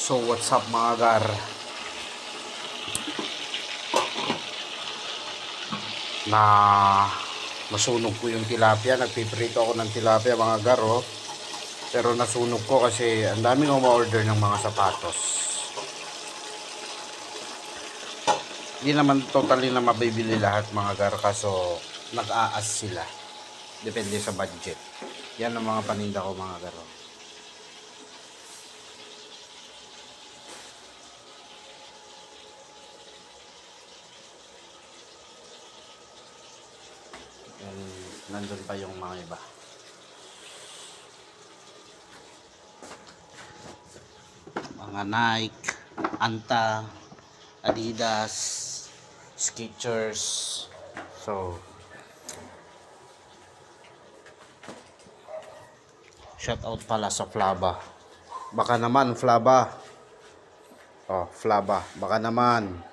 So what's up mga gar? Na masunog ko yung tilapia. Nagpiprito ako ng tilapia mga gar, oh. Pero nasunog ko kasi ang daming umorder ng mga sapatos. Hindi naman totally na mabibili lahat mga gar, kaso nag-aas sila. Depende sa budget. Yan ang mga paninda ko mga gar, oh. Yan, nandun pa yung mga iba. Mga Nike, Anta, Adidas, Skechers. So shout out pala sa Flaba. Baka naman Flaba. Oh, Flaba, baka naman.